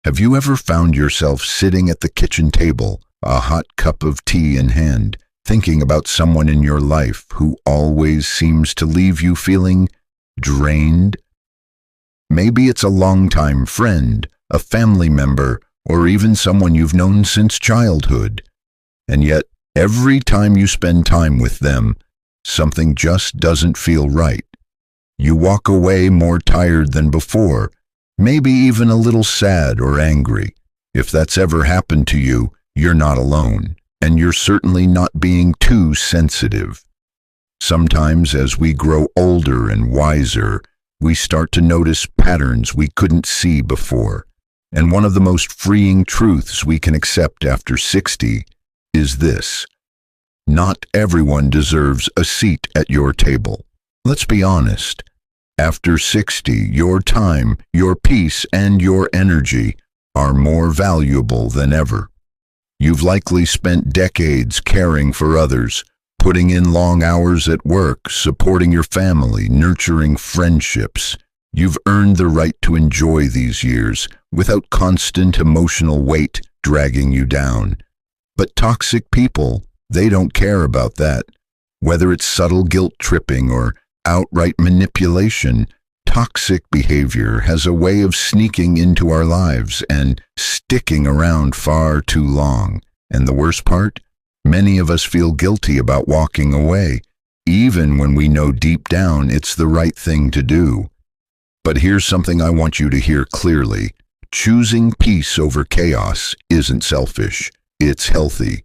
Have you ever found yourself sitting at the kitchen table, a hot cup of tea in hand, thinking about someone in your life who always seems to leave you feeling drained? Maybe it's a longtime friend, a family member, or even someone you've known since childhood. And yet, every time you spend time with them, something just doesn't feel right. You walk away more tired than before, maybe even a little sad or angry. If that's ever happened to you, you're not alone, and you're certainly not being too sensitive. Sometimes as we grow older and wiser, we start to notice patterns we couldn't see before. And one of the most freeing truths we can accept after 60 is this: not everyone deserves a seat at your table. Let's be honest. After 60, your time, your peace, and your energy are more valuable than ever. You've likely spent decades caring for others, putting in long hours at work, supporting your family, nurturing friendships. You've earned the right to enjoy these years without constant emotional weight dragging you down. But toxic people, they don't care about that. Whether it's subtle guilt tripping or outright manipulation, toxic behavior has a way of sneaking into our lives and sticking around far too long. And the worst part? Many of us feel guilty about walking away, even when we know deep down it's the right thing to do. But here's something I want you to hear clearly. Choosing peace over chaos isn't selfish, it's healthy.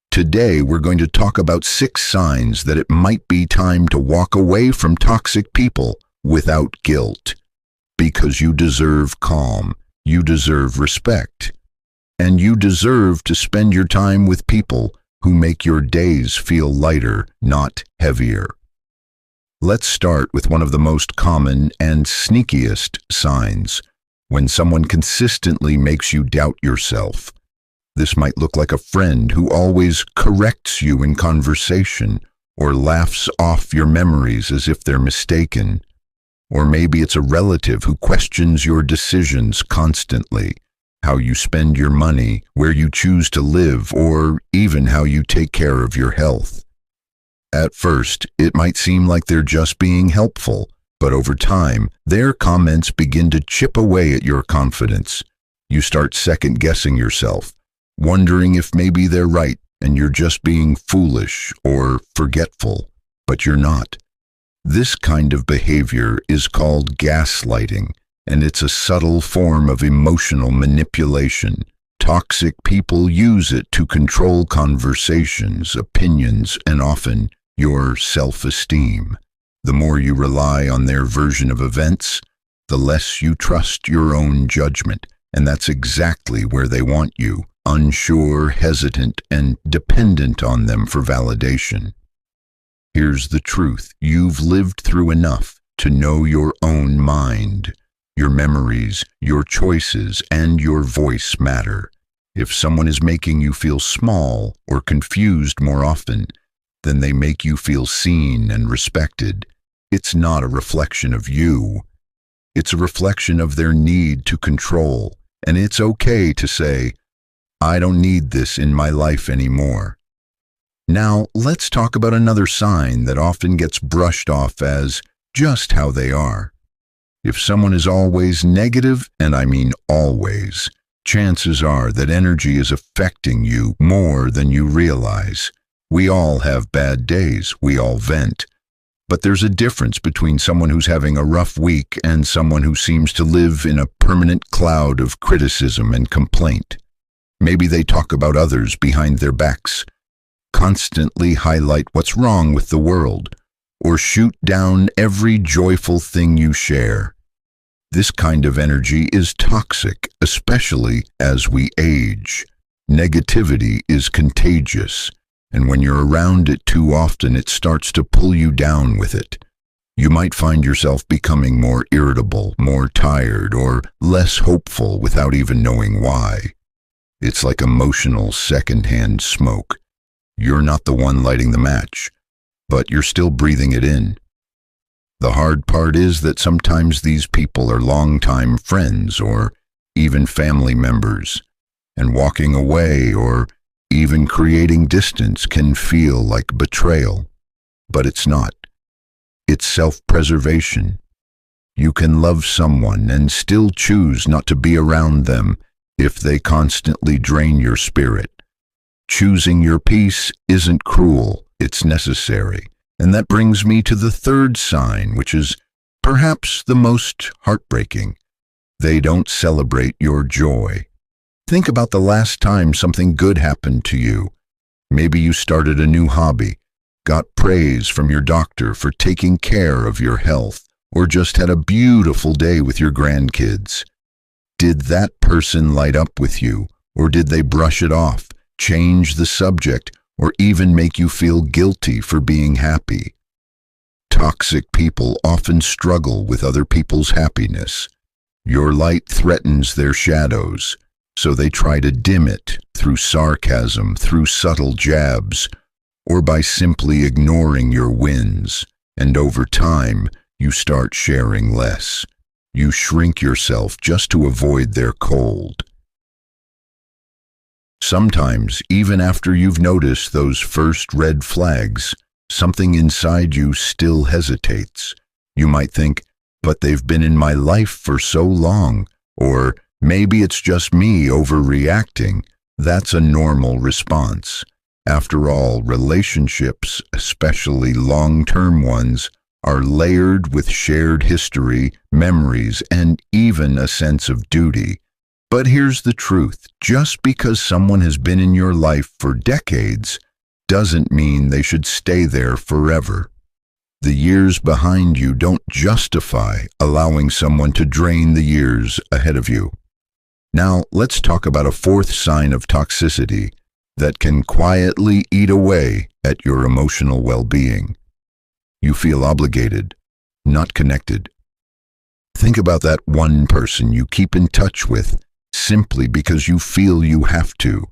Today, we're going to talk about 6 signs that it might be time to walk away from toxic people without guilt. Because you deserve calm, you deserve respect, and you deserve to spend your time with people who make your days feel lighter, not heavier. Let's start with one of the most common and sneakiest signs: when someone consistently makes you doubt yourself. This might look like a friend who always corrects you in conversation or laughs off your memories as if they're mistaken. Or maybe it's a relative who questions your decisions constantly, how you spend your money, where you choose to live, or even how you take care of your health. At first, it might seem like they're just being helpful, but over time, their comments begin to chip away at your confidence. You start second-guessing yourself, wondering if maybe they're right and you're just being foolish or forgetful, but you're not. This kind of behavior is called gaslighting, and it's a subtle form of emotional manipulation. Toxic people use it to control conversations, opinions, and often your self-esteem. The more you rely on their version of events, the less you trust your own judgment, and that's exactly where they want you. Unsure, hesitant, and dependent on them for validation. Here's the truth. You've lived through enough to know your own mind. Your memories, your choices, and your voice matter. If someone is making you feel small or confused more often, then they make you feel seen and respected. It's not a reflection of you. It's a reflection of their need to control. And it's okay to say, I don't need this in my life anymore. Now, let's talk about another sign that often gets brushed off as just how they are. If someone is always negative, and I mean always, chances are that energy is affecting you more than you realize. We all have bad days, we all vent. But there's a difference between someone who's having a rough week and someone who seems to live in a permanent cloud of criticism and complaint. Maybe they talk about others behind their backs, constantly highlight what's wrong with the world, or shoot down every joyful thing you share. This kind of energy is toxic, especially as we age. Negativity is contagious, and when you're around it too often, it starts to pull you down with it. You might find yourself becoming more irritable, more tired, or less hopeful without even knowing why. It's like emotional secondhand smoke. You're not the one lighting the match, but you're still breathing it in. The hard part is that sometimes these people are longtime friends or even family members. And walking away or even creating distance can feel like betrayal. But it's not. It's self-preservation. You can love someone and still choose not to be around them if they constantly drain your spirit. Choosing your peace isn't cruel, it's necessary. And that brings me to the third sign, which is perhaps the most heartbreaking. They don't celebrate your joy. Think about the last time something good happened to you. Maybe you started a new hobby, got praise from your doctor for taking care of your health, or just had a beautiful day with your grandkids. Did that person light up with you, or did they brush it off, change the subject, or even make you feel guilty for being happy? Toxic people often struggle with other people's happiness. Your light threatens their shadows, so they try to dim it through sarcasm, through subtle jabs, or by simply ignoring your wins. And over time, you start sharing less. You shrink yourself just to avoid their cold. Sometimes, even after you've noticed those first red flags, something inside you still hesitates. You might think, but they've been in my life for so long, or maybe it's just me overreacting. That's a normal response. After all, relationships, especially long-term ones, are layered with shared history, memories, and even a sense of duty. But here's the truth. Just because someone has been in your life for decades doesn't mean they should stay there forever. The years behind you don't justify allowing someone to drain the years ahead of you. Now, let's talk about a fourth sign of toxicity that can quietly eat away at your emotional well-being. You feel obligated, not connected. Think about that one person you keep in touch with simply because you feel you have to.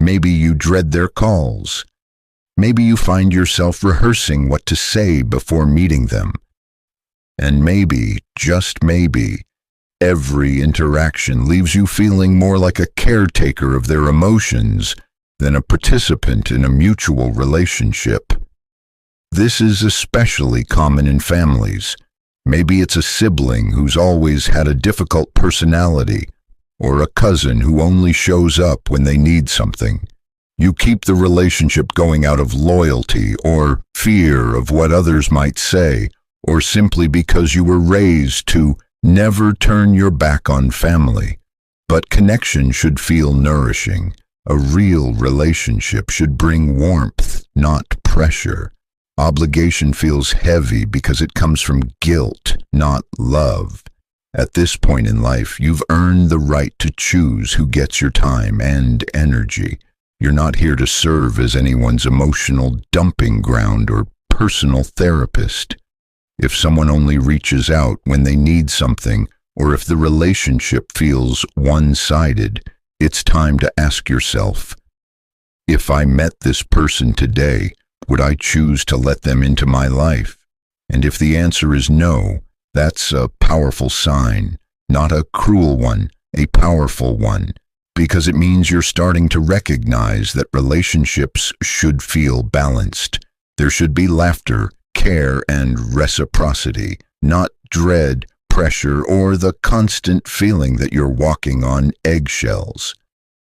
Maybe you dread their calls. Maybe you find yourself rehearsing what to say before meeting them. And maybe, just maybe, every interaction leaves you feeling more like a caretaker of their emotions than a participant in a mutual relationship. This is especially common in families. Maybe it's a sibling who's always had a difficult personality, or a cousin who only shows up when they need something. You keep the relationship going out of loyalty or fear of what others might say, or simply because you were raised to never turn your back on family. But connection should feel nourishing. A real relationship should bring warmth, not pressure. Obligation feels heavy because it comes from guilt, not love. At this point in life, you've earned the right to choose who gets your time and energy. You're not here to serve as anyone's emotional dumping ground or personal therapist. If someone only reaches out when they need something, or if the relationship feels one-sided, it's time to ask yourself, if I met this person today, would I choose to let them into my life? And if the answer is no, that's a powerful sign, not a cruel one, a powerful one, because it means you're starting to recognize that relationships should feel balanced. There should be laughter, care, and reciprocity, not dread, pressure, or the constant feeling that you're walking on eggshells.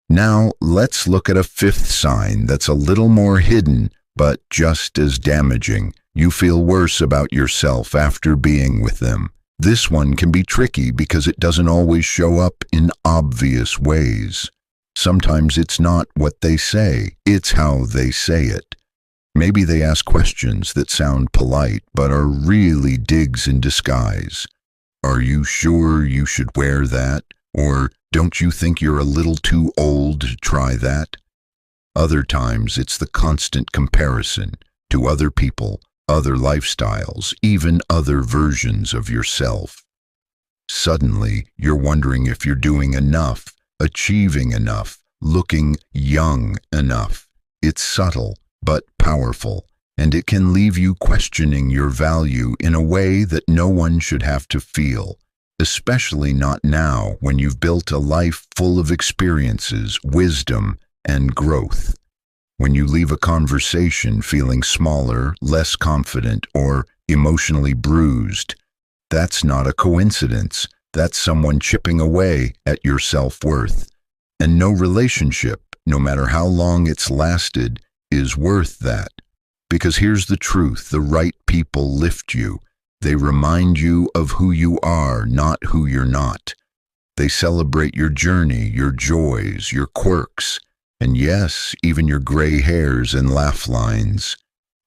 Now, let's look at a fifth sign that's a little more hidden, but just as damaging. You feel worse about yourself after being with them. This one can be tricky because it doesn't always show up in obvious ways. Sometimes it's not what they say, it's how they say it. Maybe they ask questions that sound polite but are really digs in disguise. Are you sure you should wear that? Or don't you think you're a little too old to try that? Other times it's the constant comparison to other people, other lifestyles, even other versions of yourself. Suddenly, you're wondering if you're doing enough, achieving enough, looking young enough. It's subtle, but powerful, and it can leave you questioning your value in a way that no one should have to feel. especially not now when you've built a life full of experiences, wisdom, and growth. When you leave a conversation feeling smaller, less confident, or emotionally bruised, that's not a coincidence. That's someone chipping away at your self-worth. And no relationship, no matter how long it's lasted, is worth that. Because here's the truth, the right people lift you. They remind you of who you are, not who you're not. They celebrate your journey, your joys, your quirks, and yes, even your gray hairs and laugh lines.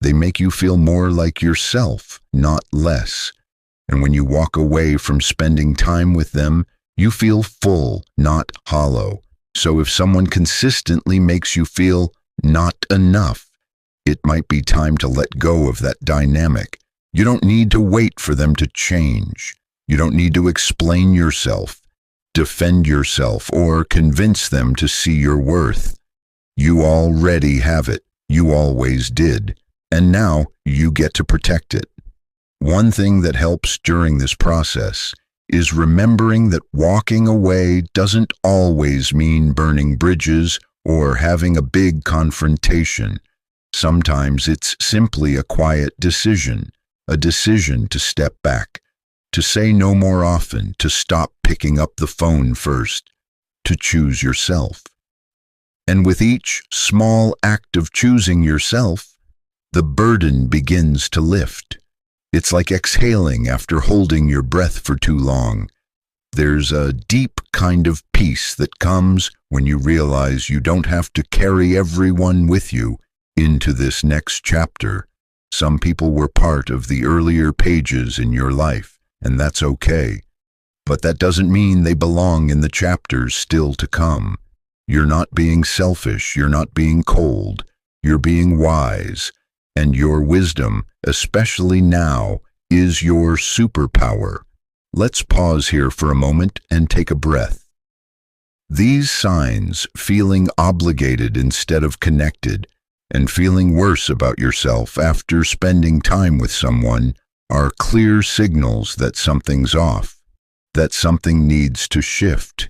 They make you feel more like yourself, not less. And when you walk away from spending time with them, you feel full, not hollow. So if someone consistently makes you feel not enough, it might be time to let go of that dynamic. You don't need to wait for them to change. You don't need to explain yourself, defend yourself, or convince them to see your worth. You already have it. You always did. And now you get to protect it. One thing that helps during this process is remembering that walking away doesn't always mean burning bridges or having a big confrontation. Sometimes it's simply a quiet decision, a decision to step back, to say no more often, to stop picking up the phone first, to choose yourself. And with each small act of choosing yourself, the burden begins to lift. It's like exhaling after holding your breath for too long. There's a deep kind of peace that comes when you realize you don't have to carry everyone with you into this next chapter. Some people were part of the earlier pages in your life, and that's okay. But that doesn't mean they belong in the chapters still to come. You're not being selfish, you're not being cold, you're being wise. And your wisdom, especially now, is your superpower. Let's pause here for a moment and take a breath. These signs, feeling obligated instead of connected, and feeling worse about yourself after spending time with someone, are clear signals that something's off, that something needs to shift,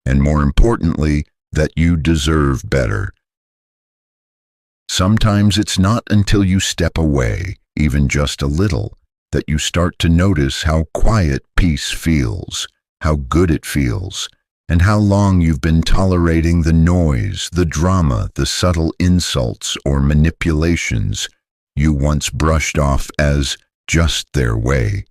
and more importantly, that you deserve better. Sometimes it's not until you step away, even just a little, that you start to notice how quiet peace feels, how good it feels, and how long you've been tolerating the noise, the drama, the subtle insults or manipulations you once brushed off as just their way.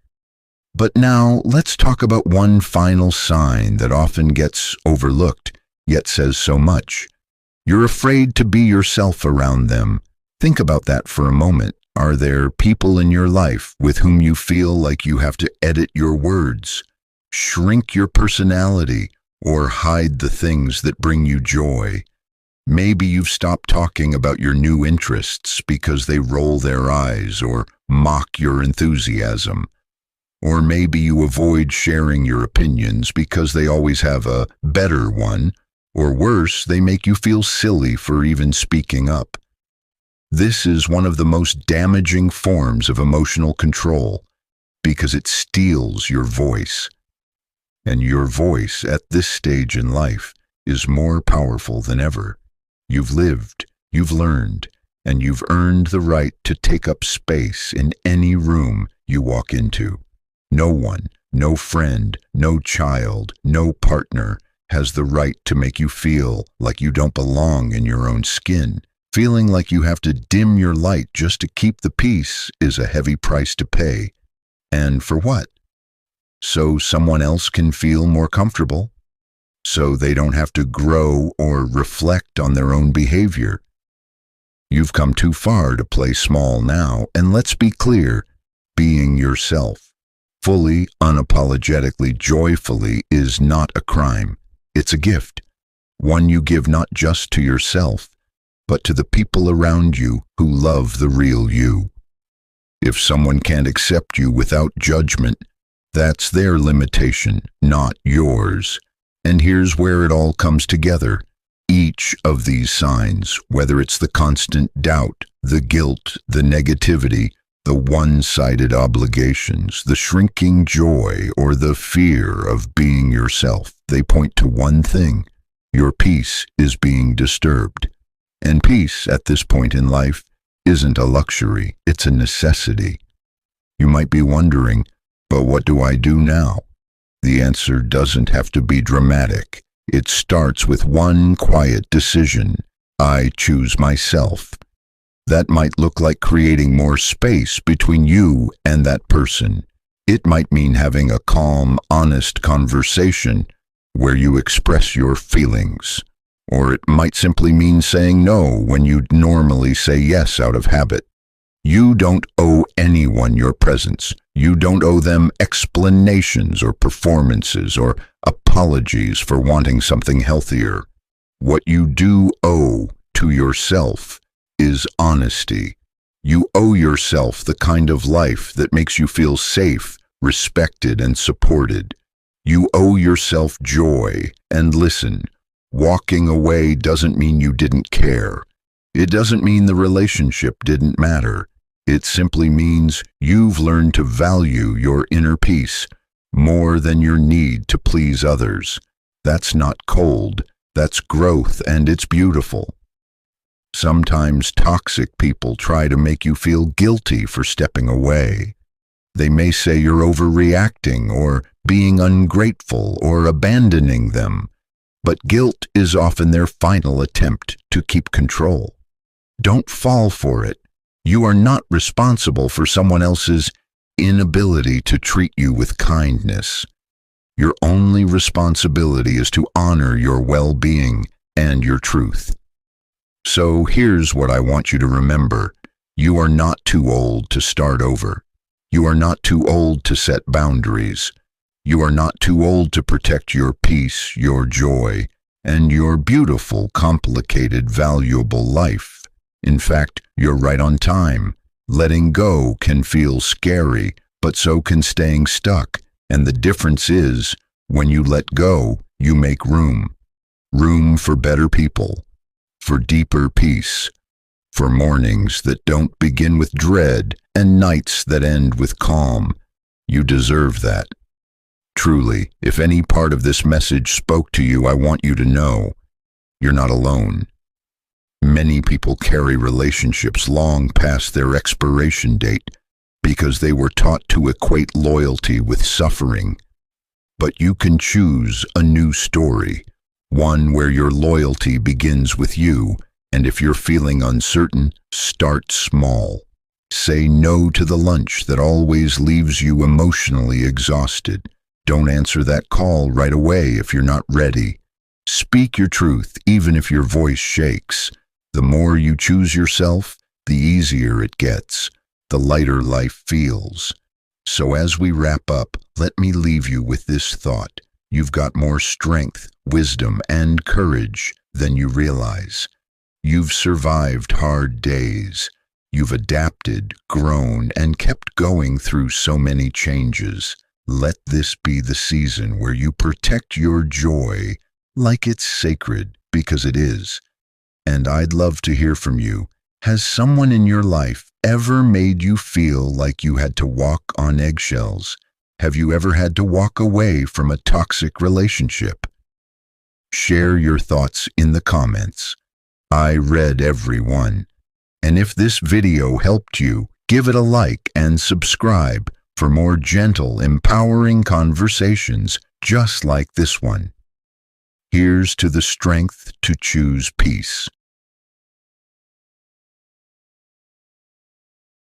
But now let's talk about one final sign that often gets overlooked, yet says so much. You're afraid to be yourself around them. Think about that for a moment. Are there people in your life with whom you feel like you have to edit your words, shrink your personality, or hide the things that bring you joy? Maybe you've stopped talking about your new interests because they roll their eyes or mock your enthusiasm. Or maybe you avoid sharing your opinions because they always have a better one. Or worse, they make you feel silly for even speaking up. This is one of the most damaging forms of emotional control because it steals your voice. And your voice at this stage in life is more powerful than ever. You've lived, you've learned, and you've earned the right to take up space in any room you walk into. No one, no friend, no child, no partner has the right to make you feel like you don't belong in your own skin. Feeling like you have to dim your light just to keep the peace is a heavy price to pay. And for what? So someone else can feel more comfortable? So they don't have to grow or reflect on their own behavior? You've come too far to play small now, and let's be clear, being yourself, fully, unapologetically, joyfully, is not a crime. It's a gift, one you give not just to yourself, but to the people around you who love the real you. If someone can't accept you without judgment, that's their limitation, not yours. And here's where it all comes together. Each of these signs, whether it's the constant doubt, the guilt, the negativity, The one-sided obligations, the shrinking joy, or the fear of being yourself, they point to one thing: your peace is being disturbed. And peace, at this point in life, isn't a luxury, it's a necessity. You might be wondering, but what do I do now? The answer doesn't have to be dramatic. It starts with one quiet decision: I choose myself. That might look like creating more space between you and that person. It might mean having a calm, honest conversation where you express your feelings. Or it might simply mean saying no when you'd normally say yes out of habit. You don't owe anyone your presence. You don't owe them explanations or performances or apologies for wanting something healthier. What you do owe to yourself is honesty. You owe yourself the kind of life that makes you feel safe, respected, and supported. You owe yourself joy. And listen, walking away doesn't mean you didn't care. It doesn't mean the relationship didn't matter. It simply means you've learned to value your inner peace more than your need to please others. That's not cold, that's growth, and it's beautiful. Sometimes toxic people try to make you feel guilty for stepping away. They may say you're overreacting or being ungrateful or abandoning them, but guilt is often their final attempt to keep control. Don't fall for it. You are not responsible for someone else's inability to treat you with kindness. Your only responsibility is to honor your well-being and your truth. So here's what I want you to remember. You are not too old to start over. You are not too old to set boundaries. You are not too old to protect your peace, your joy, and your beautiful, complicated, valuable life. In fact, you're right on time. Letting go can feel scary, but so can staying stuck. And the difference is, when you let go, you make room. Room for better people, for deeper peace, for mornings that don't begin with dread and nights that end with calm. You deserve that. Truly, if any part of this message spoke to you, I want you to know you're not alone. Many people carry relationships long past their expiration date because they were taught to equate loyalty with suffering. But you can choose a new story, one where your loyalty begins with you, and if you're feeling uncertain, start small. Say no to the lunch that always leaves you emotionally exhausted. Don't answer that call right away if you're not ready. Speak your truth, even if your voice shakes. The more you choose yourself, the easier it gets, the lighter life feels. So as we wrap up, let me leave you with this thought. You've got more strength, wisdom, and courage than you realize. You've survived hard days. You've adapted, grown, and kept going through so many changes. Let this be the season where you protect your joy like it's sacred, because it is. And I'd love to hear from you. Has someone in your life ever made you feel like you had to walk on eggshells? Have you ever had to walk away from a toxic relationship? Share your thoughts in the comments. I read every one. And if this video helped you, give it a like and subscribe for more gentle, empowering conversations just like this one. Here's to the strength to choose peace.